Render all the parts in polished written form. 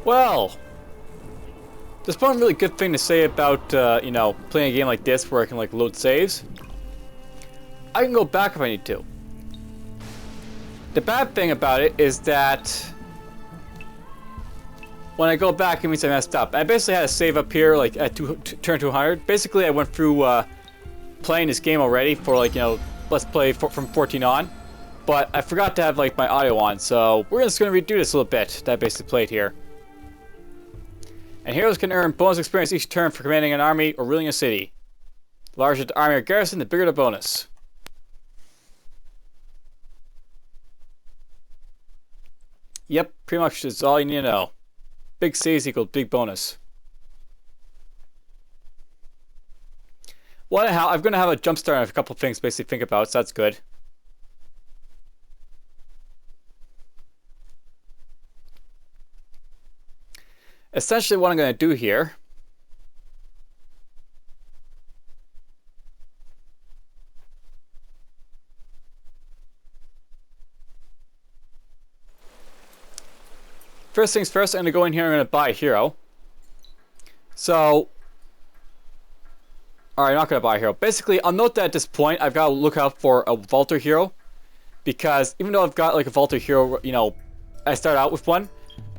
Well, there's one really good thing to say about, you know, playing a game like this where I can, like, load saves. I can go back if I need to. The bad thing about it is that when I go back, it means I messed up. I basically had a save up here, like, at turn 200. Basically, I went through, playing this game already for, like, you know, let's play from 14 on. But I forgot to have, like, my audio on, so we're just going to redo this a little bit that I basically played here. And heroes can earn bonus experience each turn for commanding an army or ruling a city. The larger the army or garrison, the bigger the bonus. Yep, pretty much that's all you need to know. Big saves equals big bonus. Well, anyhow, I'm going to have a jump start on a couple things to basically think about, so that's good. Essentially what I'm going to do here first things first, I'm going to go in here and I'm going to buy a hero. So, alright, I'm not going to buy a hero. Basically, I'll note that at this point, I've got to look out for a Vaulter hero. Because even though I've got like a Vaulter hero, you know, I start out with one,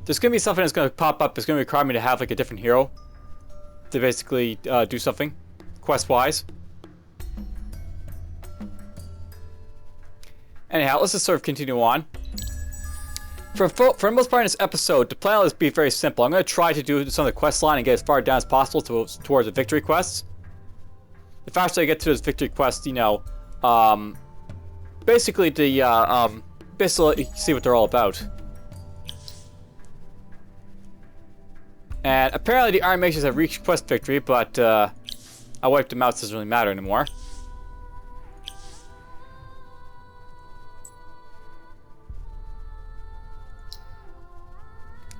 there's going to be something that's going to pop up. It's going to require me to have like a different hero to basically do something quest-wise. Anyhow, let's just sort of continue on. For the most part in this episode, the plan will be very simple. I'm going to try to do some of the quest line and get as far down as possible towards the victory quests. The faster I get to those victory quests, you know, basically basically see what they're all about. And apparently the Iron Mages have reached quest victory, but I wiped them out, so it doesn't really matter anymore.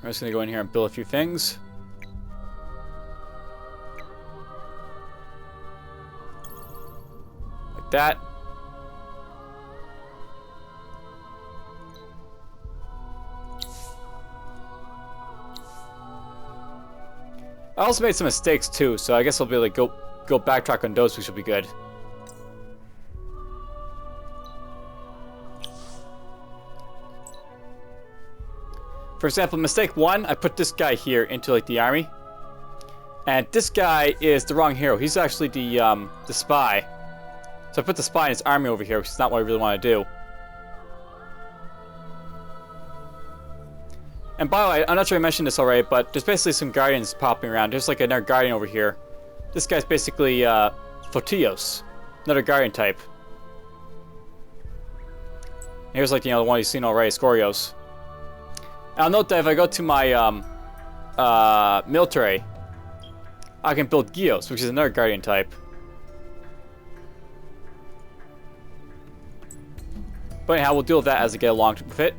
I'm just going to go in here and build a few things. Like that. I also made some mistakes too, so I guess I'll be able to go backtrack on those, which will be good. For example, mistake 1, I put this guy here into like the army. And this guy is the wrong hero. He's actually the spy. So I put the spy in his army over here, which is not what I really want to do. And by the way, I'm not sure I mentioned this already, but there's basically some guardians popping around. There's like another guardian over here. This guy's basically Photios, another guardian type. Here's like, you know, the one you've seen already, Scorios. And I'll note that if I go to my military, I can build Gios, which is another guardian type. But anyhow, we'll deal with that as I get along with it.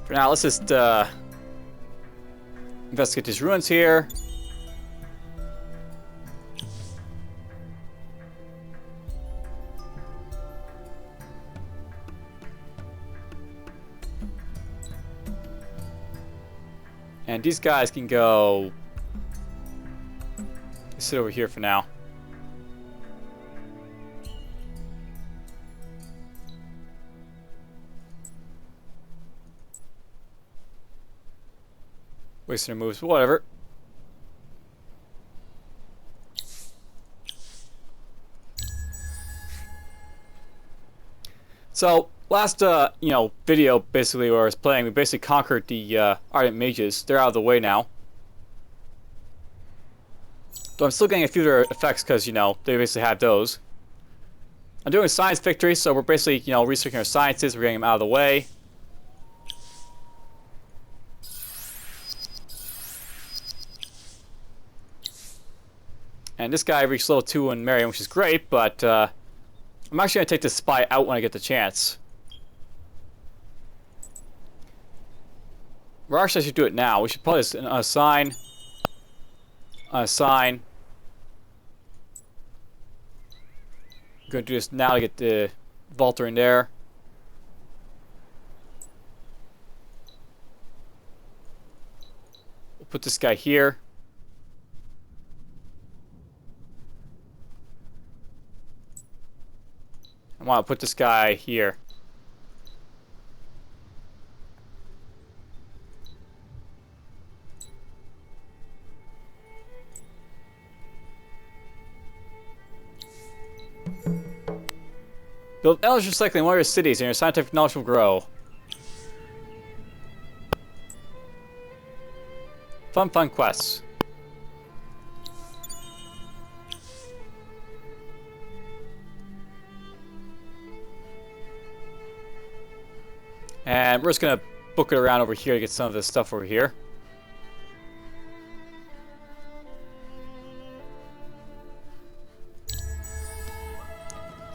For now, let's just investigate these ruins here. And these guys can go sit over here for now. Wasting their moves, but whatever. So, last, you know, video, basically, where I was playing, we basically conquered the, Ardent Mages. They're out of the way now. Though I'm still getting a few of their effects, because, you know, they basically have those. I'm doing a science victory, so we're basically, you know, researching our sciences, we're getting them out of the way. And this guy reached level 2 in Marion, which is great, but I'm actually going to take this spy out when I get the chance. Or actually, I should do it now. We should probably just assign. I'm going to do this now to get the Vaulter in there. Put this guy here. I want to put this guy here. Build energy recycling in one of your cities and your scientific knowledge will grow. Fun quests. And we're just gonna book it around over here to get some of this stuff over here.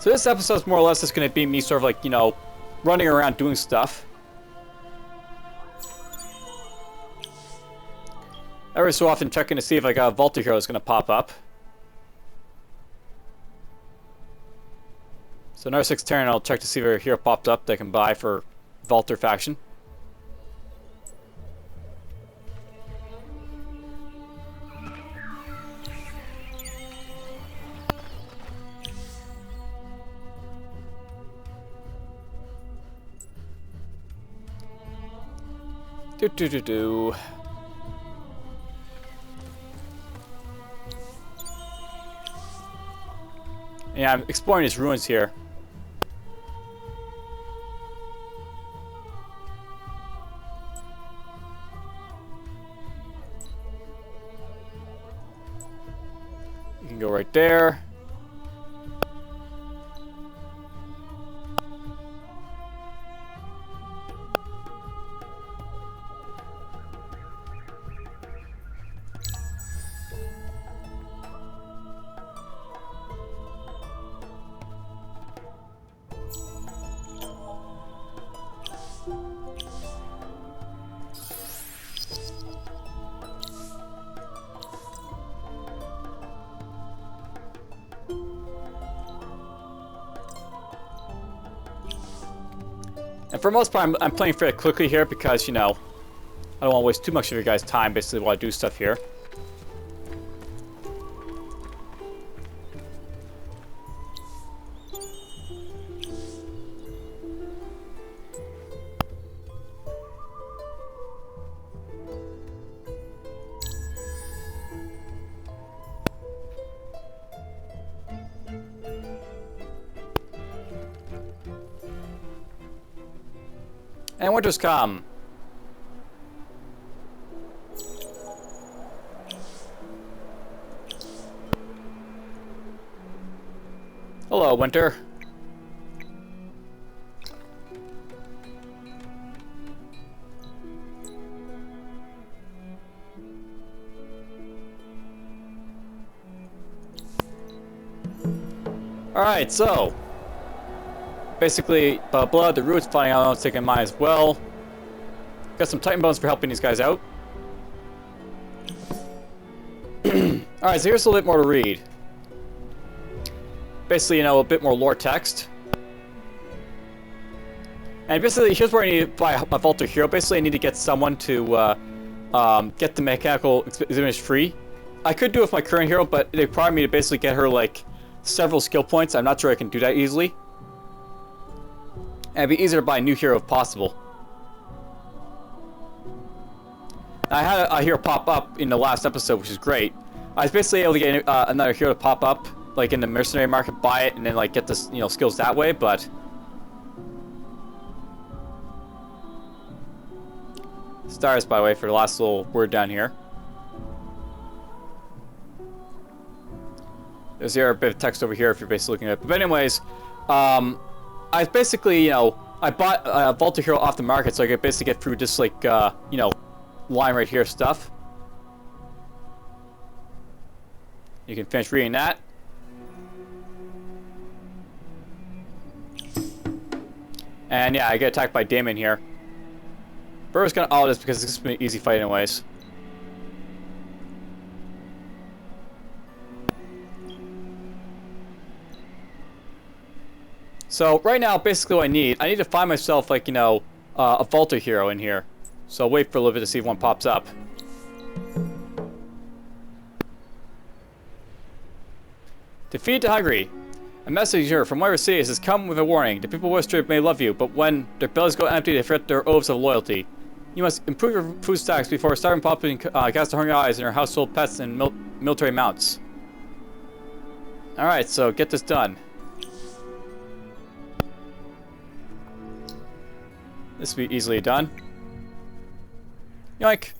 So this episode is more or less just gonna be me sort of like, you know, running around doing stuff. Every so often checking to see if like a Volta hero is gonna pop up. So another 6 turn, I'll check to see if a hero popped up that I can buy for Volta faction. Do. Yeah, I'm exploring these ruins here. You can go right there. And for the most part, I'm playing fairly quickly here because, you know, I don't want to waste too much of your guys' time basically while I do stuff here. And winter's come. Hello, winter. Alright, so basically, blood, the roots finding out, taking mine as well. Got some Titan bones for helping these guys out. Alright, so here's a little bit more to read. Basically, you know, a bit more lore text. And basically, here's where I need to buy a Volta hero. Basically, I need to get someone to get the mechanical exhibit free. I could do it with my current hero, but they require me to basically get her, like, several skill points. I'm not sure I can do that easily. And it'd be easier to buy a new hero if possible. I had a hero pop up in the last episode, which is great. I was basically able to get another hero to pop up, like in the mercenary market, buy it, and then like get the, you know, skills that way. But stars, by the way, for the last little word down here. There's a bit of text over here if you're basically looking at it. But anyways, I basically, you know, I bought a Volta hero off the market so I could basically get through just like, you know, line right here stuff. You can finish reading that. And yeah, I get attacked by Damon here. Burrow's gonna all this because it's gonna be an easy fight anyways. So right now, basically what I need to find myself, like, you know, a Volta hero in here. So I'll wait for a little bit to see if one pops up. Defeat the hungry. A message here from whoever sees has come with a warning. The people of Strip may love you, but when their bellies go empty, they forget their oaths of loyalty. You must improve your food stocks before starving populating cast the hungry eyes in your household pets and military mounts. Alright, so get this done. This will be easily done. Yoink!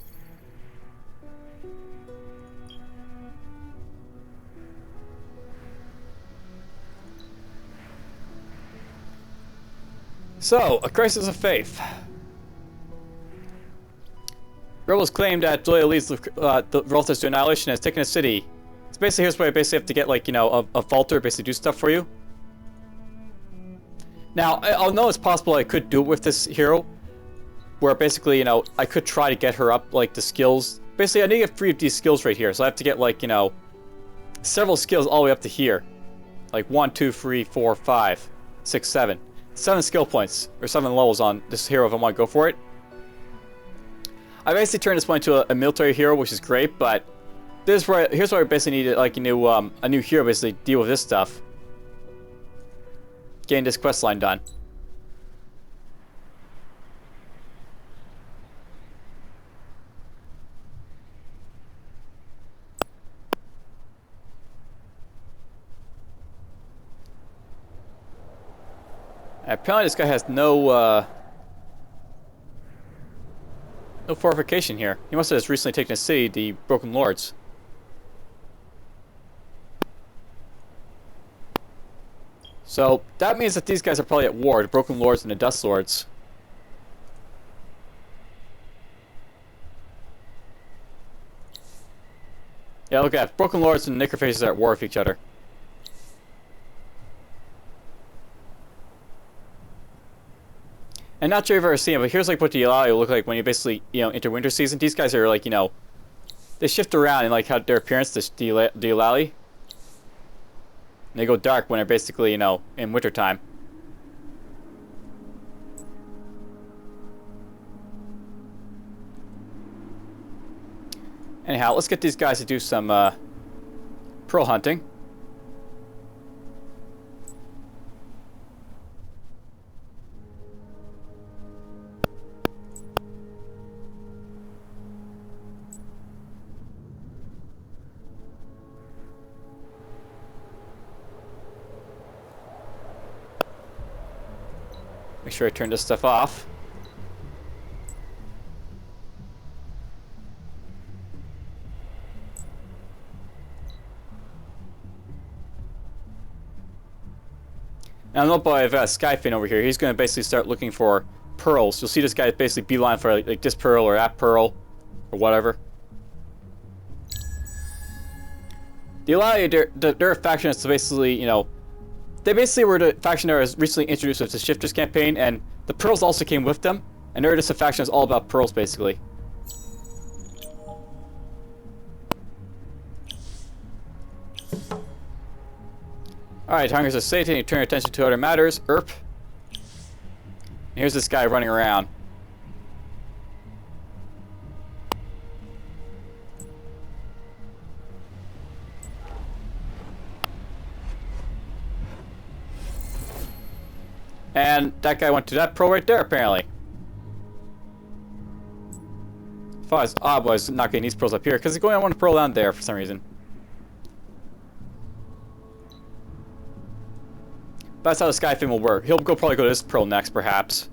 So, a crisis of faith. Rebels claim that Julia leads the Voltas to annihilation and has taken a city. So basically, here's where I basically have to get, like, you know, a vaulter basically do stuff for you. Now, I'll know it's possible I could do it with this hero, where basically, you know, I could try to get her up, like, the skills. Basically, I need to get 3 of these skills right here, so I have to get, like, you know, several skills all the way up to here. Like, 1, 2, 3, 4, 5, 6, 7. 7 skill points, or 7 levels on this hero if I want to go for it. I basically turned this one into a military hero, which is great, but here's where I basically need, like, a new hero basically deal with this stuff. Getting this quest line done. Apparently this guy has no fortification here. He must have just recently taken a city, the Broken Lords. So, that means that these guys are probably at war, the Broken Lords and the Dust Lords. Yeah, look at that. Broken Lords and Necrofaces are at war with each other. And not sure if you've ever seen it, but here's like what the Eulalia will look like when you basically, you know, enter winter season. These guys are like, you know, they shift around in like how their appearance, the Eulalia. And they go dark when they're basically, you know, in winter time. Anyhow, let's get these guys to do some pearl hunting. Make sure I turn this stuff off. Now, note by Skyfin over here, he's going to basically start looking for pearls. You'll see this guy basically beeline for like this pearl or that pearl or whatever. The Eulalia, they're a faction that's basically, you know, they basically were the faction that was recently introduced with the Shifters campaign, and the pearls also came with them, and they're just a faction that's all about pearls, basically. Alright, Hungers of Satan, you turn your attention to other matters. Erp. And here's this guy running around. And that guy went to that pearl right there, apparently. If I was odd, I was not getting these pearls up here, because he's going on one pearl down there for some reason. But that's how the Skyfin will work. He'll probably go to this pearl next, perhaps.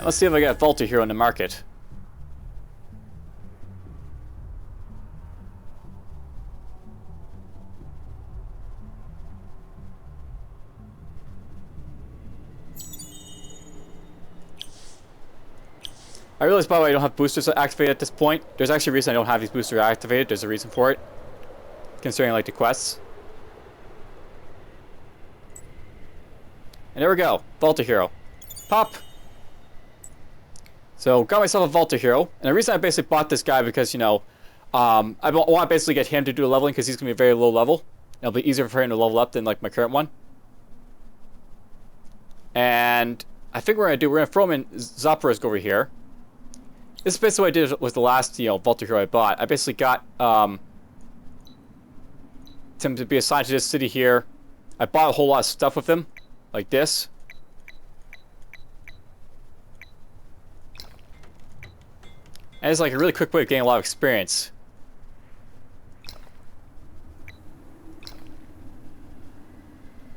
Let's see if I got a vaulter here on the market. I realize, by the way, I don't have boosters activated at this point. There's actually a reason I don't have these boosters activated. There's a reason for it. considering like the quests. And there we go, Volta Hero. Pop! So, got myself a Volta Hero. And the reason I basically bought this guy because, you know, I want to basically get him to do the leveling because he's going to be very low level. It'll be easier for him to level up than, like, my current one. And I think we're going to throw him in Zaporisk over here. This is basically what I did with the last, you know, Volta Hero I bought. I basically got him to be assigned to this city here. I bought a whole lot of stuff with him, like this. And it's like a really quick way of getting a lot of experience.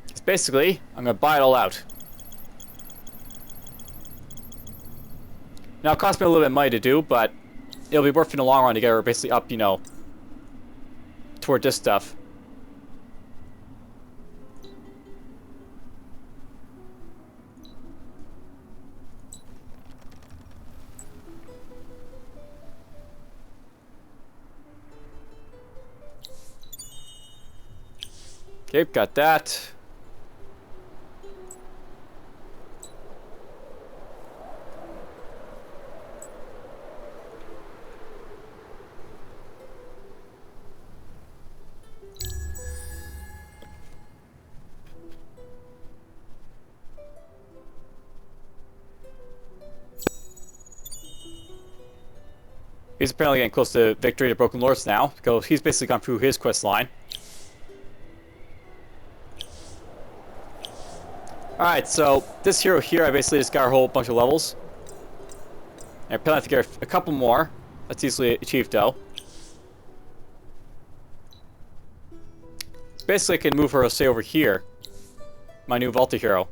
It's basically, I'm going to buy it all out. Now, it costs me a little bit of money to do, but it'll be worth it in the long run to get her basically up, you know, toward this stuff. Okay, got that. He's apparently getting close to victory to Broken Lords now, because he's basically gone through his quest line. Alright, so this hero here, I basically just got a whole bunch of levels. And I probably have to get a couple more. That's easily achieved though. Basically I can move her, say, over here. My new Volta hero.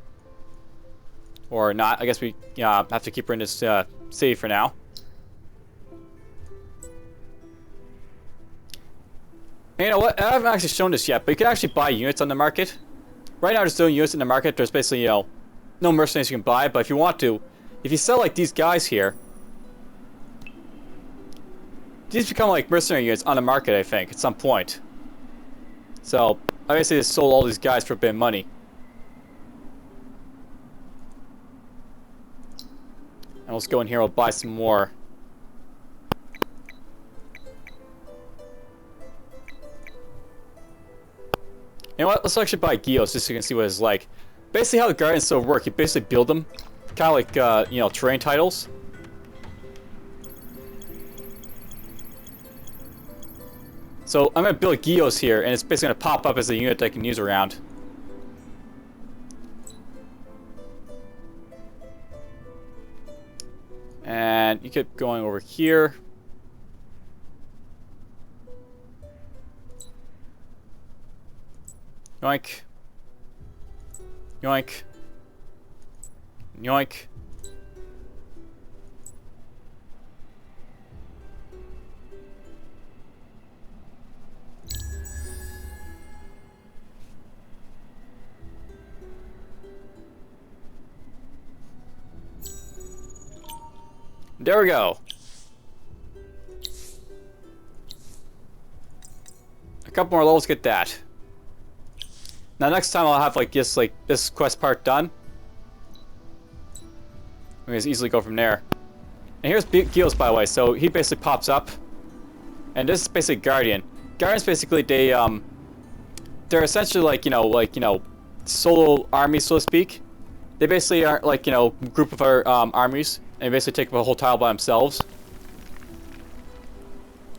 Or not, I guess we have to keep her in this city for now. And you know what, I haven't actually shown this yet, but you can actually buy units on the market. Right now, there's still units in the market. There's basically, you know, no mercenaries you can buy. But if you want to, if you sell like these guys here, these become like mercenary units on the market, I think, at some point. So I basically just sold all these guys for a bit of money. And let's go in here. We'll buy some more. You know what? Let's actually buy Gios just so you can see what it's like. Basically, how the Guardians still work, you basically build them, kind of like you know, terrain titles. So I'm gonna build Gios here, and it's basically gonna pop up as a unit that I can use around. And you keep going over here. Yoink. Yoink. Yoink. There we go. A couple more levels to get that. Now next time I'll have like this quest part done. We can just easily go from there. And here's Gios, by the way. So he basically pops up, and this is basically Guardian. Guardians basically they're essentially like you know solo armies, so to speak. They basically are like, you know, a group of our armies, and basically take up a whole tile by themselves.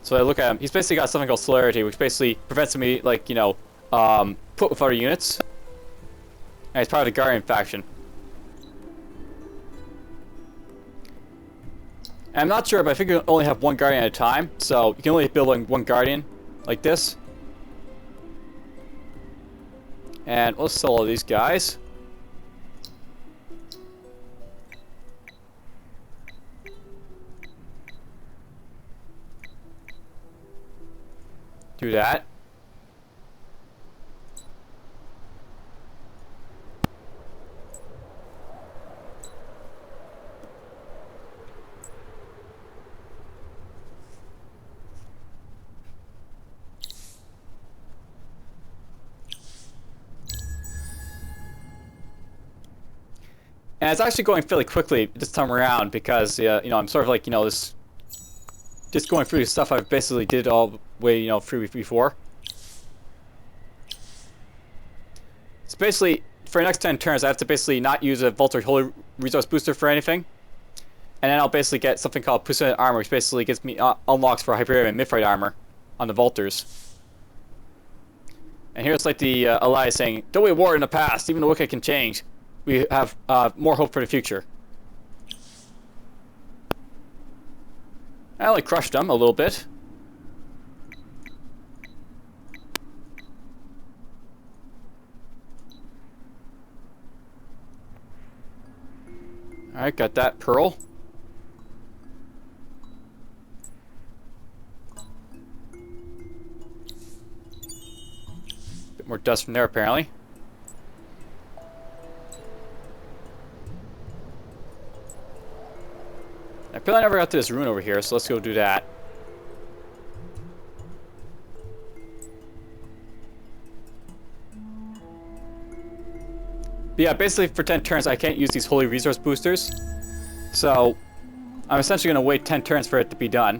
So I look at him. He's basically got something called celerity, which basically prevents me, like, you know, put with other units. And he's part of the Guardian faction. And I'm not sure, but I think you can only have one Guardian at a time. So you can only build like one Guardian, like this. And let's sell all these guys. Do that. And it's actually going fairly quickly this time around because, you know, I'm sort of like, you know, this... Just going through the stuff I've basically did all the way, you know, through before. So basically, for the next 10 turns, I have to basically not use a Vault or Holy Resource Booster for anything. And then I'll basically get something called Percent Armor, which basically gives me unlocks for Hyperion and Mid-Fight Armor on the Vaulters. And here's like the Elias saying, "Though we war in the past, even the wicked can change. We have more hope for the future." I only crushed them a little bit. Alright, got that pearl. Bit more dust from there, apparently. I feel I never got to this rune over here, so let's go do that. But yeah, basically for 10 turns I can't use these holy resource boosters. So I'm essentially going to wait 10 turns for it to be done.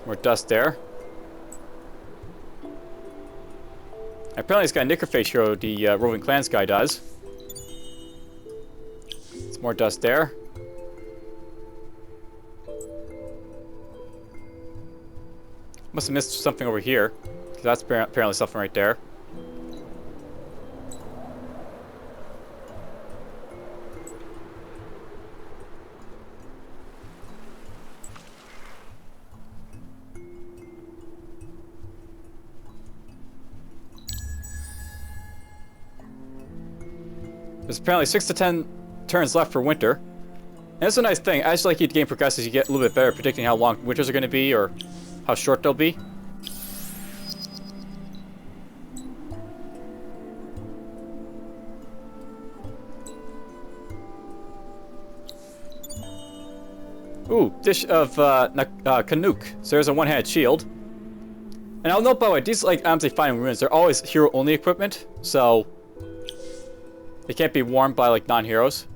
More dust there. Apparently this guy Necrophage hero, the Roving Clans guy, does. Some more dust there. Must have missed something over here. That's apparently something right there. There's apparently 6 to 10 turns left for winter. And that's a nice thing. As like the game progresses, you get a little bit better at predicting how long winters are going to be or how short they'll be. Ooh, dish of Canuck. So there's a one-handed shield. And I'll note, by the way, these like items they find in ruins, they're always hero-only equipment, so they can't be worn by like non-heroes.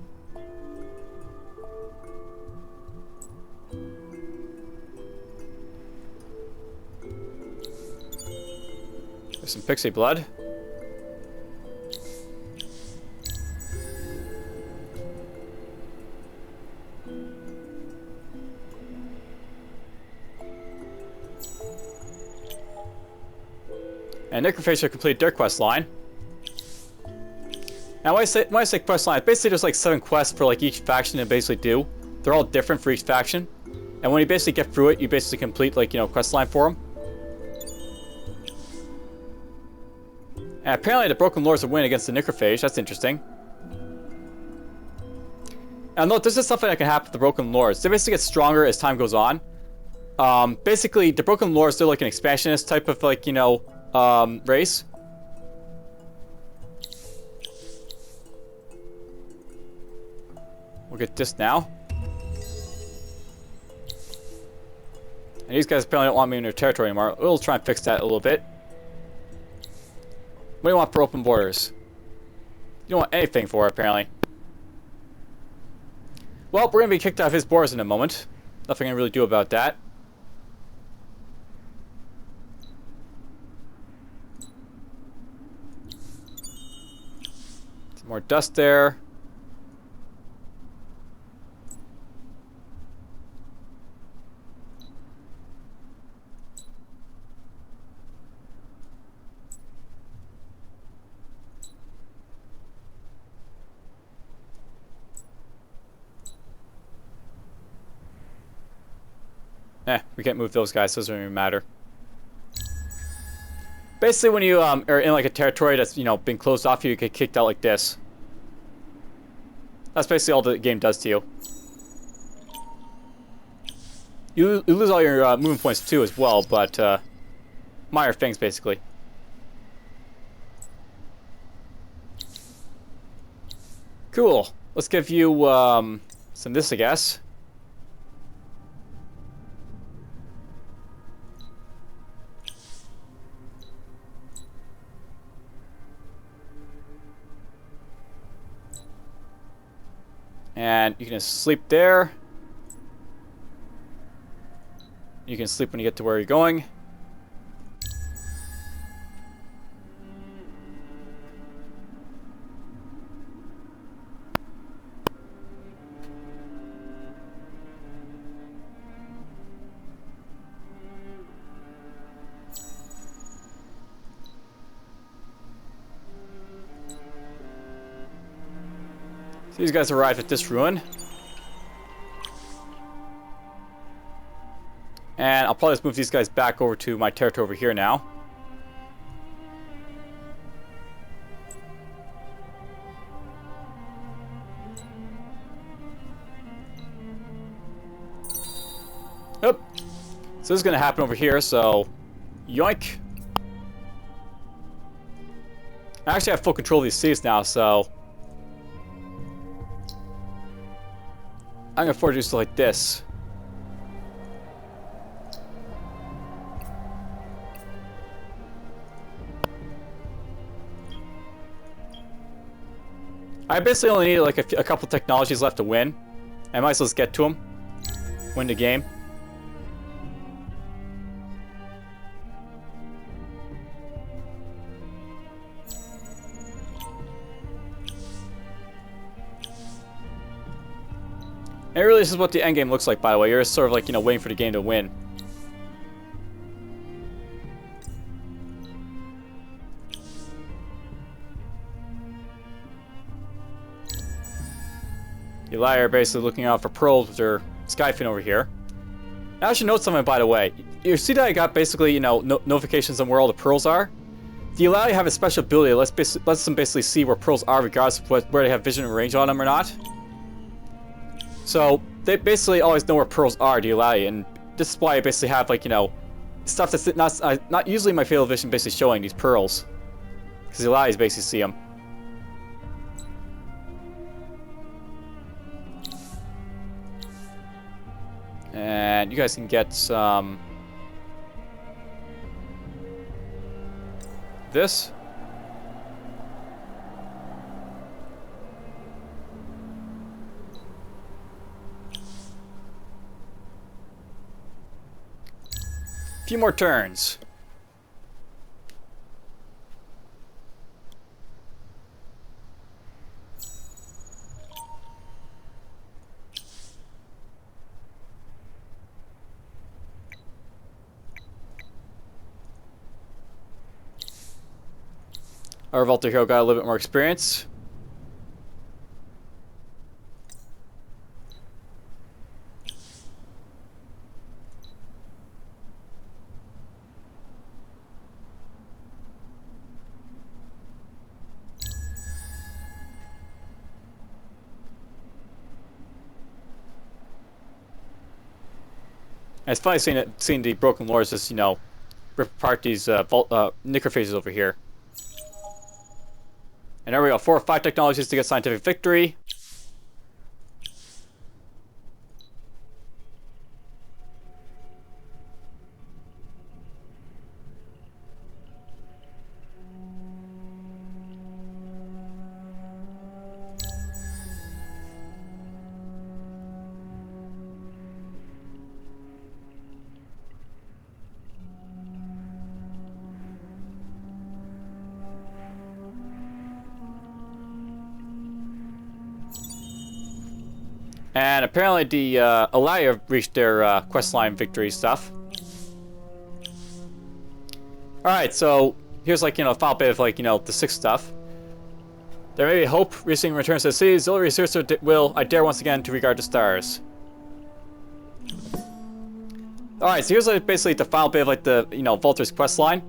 There's some pixie blood. And Necrophage have completed their quest line. Now when I say quest line, basically there's like 7 quests for like each faction to basically do. They're all different for each faction. And when you basically get through it, you basically complete like, you know, quest line for them. And apparently the Broken Lords will win against the Necrophage. That's interesting. And note, this is something that can happen with the Broken Lords. They basically get stronger as time goes on. Basically, the Broken Lords, they're like an expansionist type of like, you know, race. We'll get this now. And these guys apparently don't want me in their territory anymore. We'll try and fix that a little bit. What do you want for open borders? You don't want anything for it, apparently. Well, we're going to be kicked out of his borders in a moment. Nothing I can really do about that. Some more dust there. We can't move those guys, so it doesn't even matter. Basically, when you are in like a territory that's, you know, been closed off, you get kicked out like this. That's basically all the game does to you. You lose all your movement points too as well, but minor things basically. Cool. Let's give you some of this, I guess. And you can just sleep there. You can sleep when you get to where you're going. So these guys arrive at this ruin. And I'll probably just move these guys back over to my territory over here now. Oop. So this is going to happen over here, so yoink. I actually have full control of these seas now, so I'm going to afford to do stuff like this. I basically only need like a couple technologies left to win. I might as well just get to them. Win the game. And really, this is what the end game looks like, by the way. You're just sort of like, you know, waiting for the game to win. The liar basically looking out for pearls with their skyfin over here. I should note something, by the way. You see that I got basically, you know, notifications on where all the pearls are? The Eulalia have a special ability that lets them basically see where pearls are regardless of where they have vision and range on them or not. So, they basically always know where pearls are, the Eulalia, and this is why I basically have, like, you know, stuff that's not usually my field of vision basically showing these pearls. Because the Eulalias basically see them. And you guys can get some... this. A few more turns. Our Volta hero got a little bit more experience. And it's funny seeing the Broken Lords just, you know, rip apart these necrophages over here. And there we go, 4 or 5 technologies to get scientific victory. And apparently the Eulalia reached their questline victory stuff. Alright, so here's like, you know, a final bit of like, you know, the 6 stuff. There may be hope reaching returns to the sea. Zilla researcher will, I dare once again to regard the stars. Alright, so here's like basically the final bit of like the, you know, Volter's questline.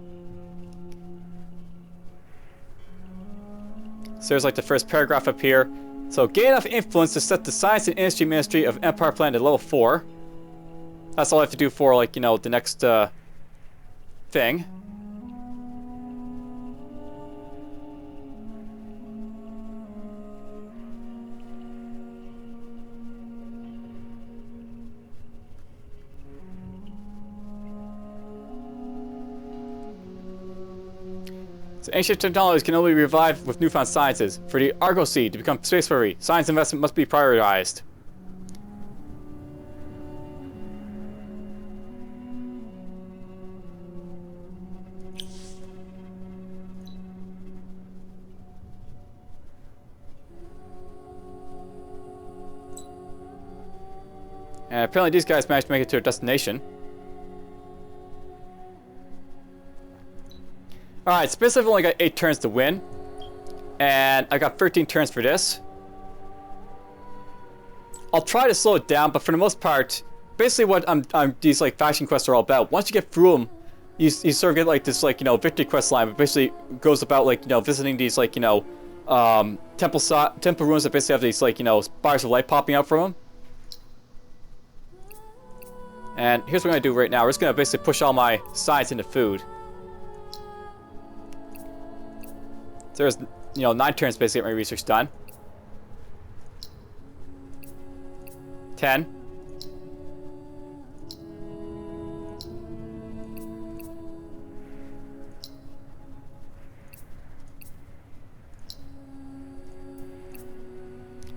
So there's like the first paragraph up here. So, gain enough influence to set the Science and Industry Ministry of Empire Planet at level 4. That's all I have to do for, like, you know, the next, thing. So ancient technologies can only be revived with newfound sciences. For the Argosy to become spacefaring, science investment must be prioritized. And apparently these guys managed to make it to their destination. Alright, Space I've only got 8 turns to win. And I got 13 turns for this. I'll try to slow it down, but for the most part, basically what these like faction quests are all about. Once you get through them, you sort of get like this like, you know, victory quest line, but basically goes about like, you know, visiting these like, you know, temple ruins that basically have these like, you know, bars of light popping out from them. And here's what I'm going to do right now. We're just going to basically push all my science into food. So there's, you know, 9 turns basically to get my research done. 10.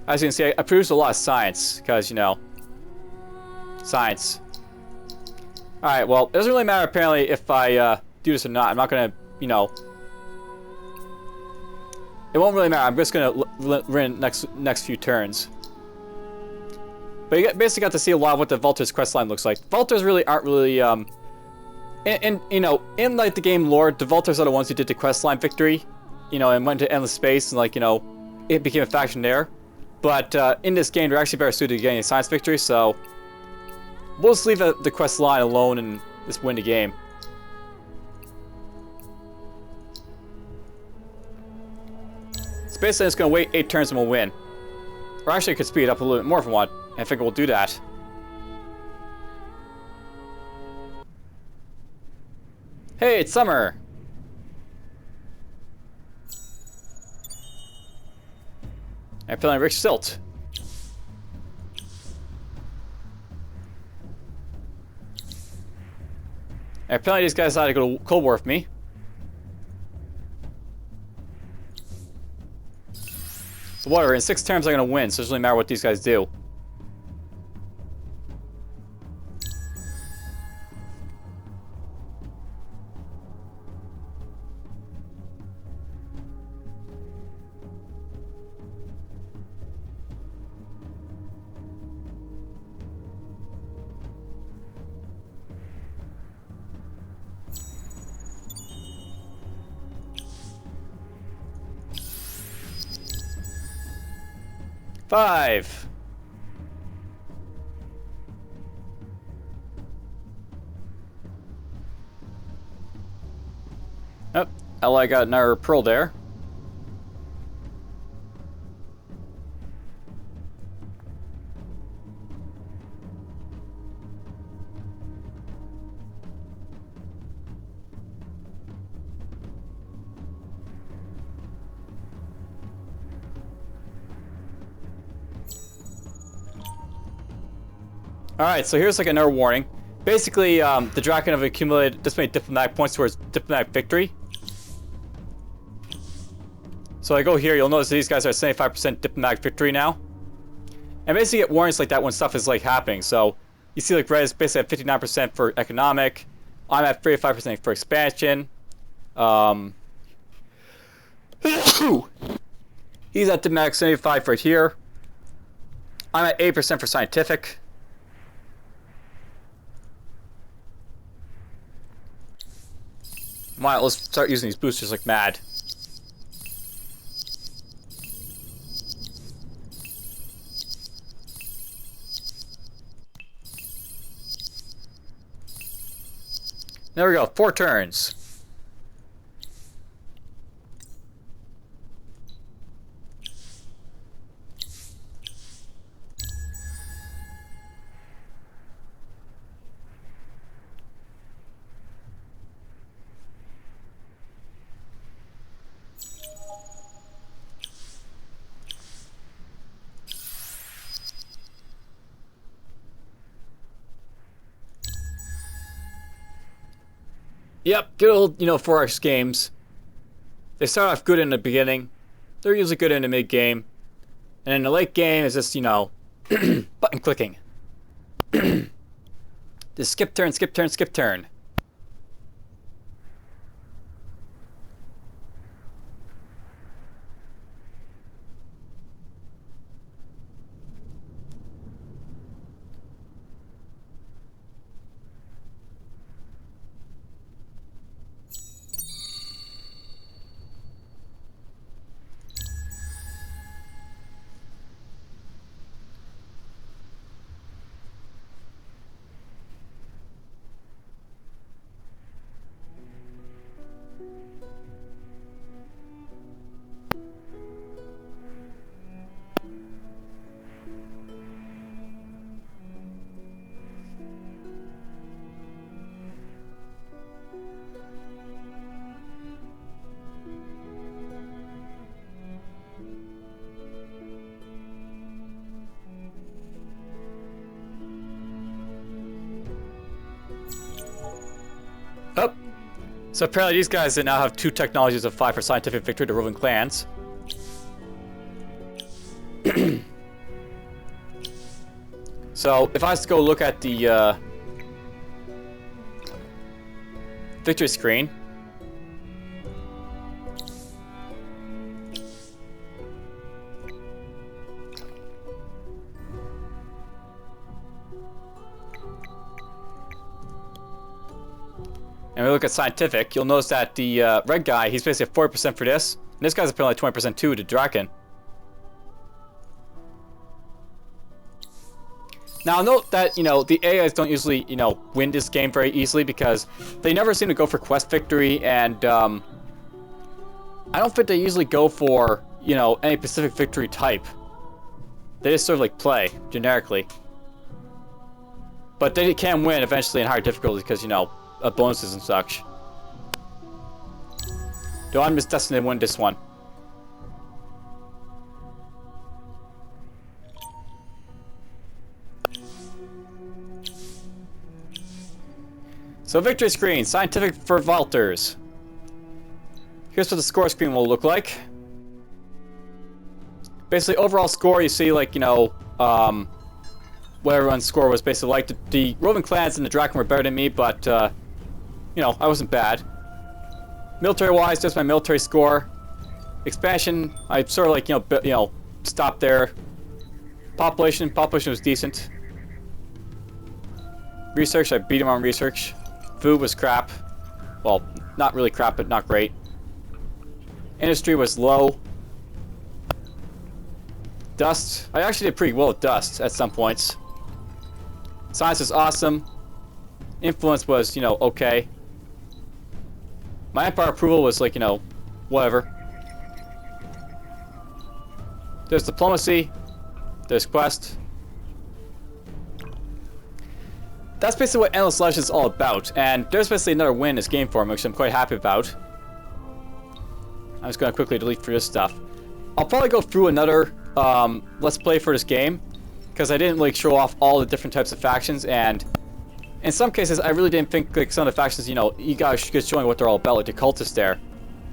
As you can see, I produced a lot of science, because, you know, science. Alright, well, it doesn't really matter, apparently, if I do this or not. I'm not going to, you know... It won't really matter. I'm just going to run next few turns. But you basically got to see a lot of what the Vultures questline looks like. Vultures really aren't really, you know, in, like, the game lore, the Vultures are the ones who did the questline victory, you know, and went to endless space, and, like, you know, it became a faction there. But, in this game, they're actually better suited to getting a science victory, so... We'll just leave the quest line alone and just win the game. So basically, it's going to wait 8 turns and we'll win. Or actually, I could speed it up a little bit more if I want. I think we'll do that. Hey, it's summer! I'm feeling rich silt. And apparently these guys decided to go to Cold War with me. But whatever, in 6 turns I'm going to win, so it doesn't really matter what these guys do. Five. Oh, I got another pearl there. Alright, so here's like another warning. Basically, the Draken have accumulated this many diplomatic points towards diplomatic victory. So I go here, you'll notice these guys are 75% diplomatic victory now. And basically get warnings like that when stuff is like happening. So you see like Red is basically at 59% for economic. I'm at 35% for expansion. He's at diplomatic 75 right here. I'm at 8% for scientific. Why, let's start using these boosters like mad. There we go, 4 turns. Yep, good old, 4X games. They start off good in the beginning. They're usually good in the mid game. And in the late game, it's just, you know, button clicking. Just skip turn, skip turn, skip turn. Oh. So apparently these guys now have 2 technologies of 5 for scientific victory to roving clans. So if I was to go look at the victory screen, and we look at scientific, you'll notice that the red guy, he's basically at 40% for this, and this guy's apparently 20% too to Draken. Now note that, you know, the AIs don't usually, you know, win this game very easily because they never seem to go for quest victory, and I don't think they usually go for, you know, any specific victory type. They just sort of like play generically. But they can win eventually in higher difficulties because, you know, bonuses and such. Though I'm just destined to win this one. So victory screen, scientific for vaulters. Here's what the score screen will look like. Basically, overall score, you see, like, you know, what everyone's score was basically like. The roving clans and the Draken were better than me, but, you know, I wasn't bad. Military-wise, just my military score. Expansion, I sort of like, you know, stopped there. Population was decent. Research, I beat him on research. Food was crap. Well, not really crap, but not great. Industry was low. Dust, I actually did pretty well with dust at some points. Science was awesome. Influence was, you know, okay. My empire approval was like, you know, whatever. There's diplomacy. There's quest. That's basically what Endless Legends is all about, and there's basically another win in this game for me, which I'm quite happy about. I'm just going to quickly delete through this stuff. I'll probably go through another Let's Play for this game, because I didn't like show off all the different types of factions, and in some cases I really didn't think like some of the factions, you know, you guys should get showing what they're all about, like the cultists there.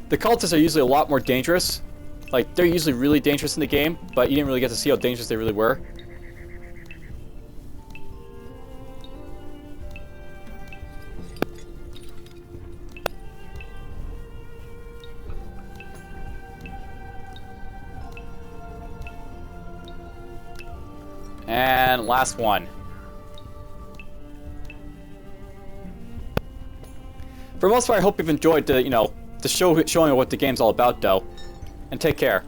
The cultists are usually a lot more dangerous. Like, they're usually really dangerous in the game, but you didn't really get to see how dangerous they really were. And last one. For the most part, I hope you've enjoyed the, you know, the showing what the game's all about, though. And take care.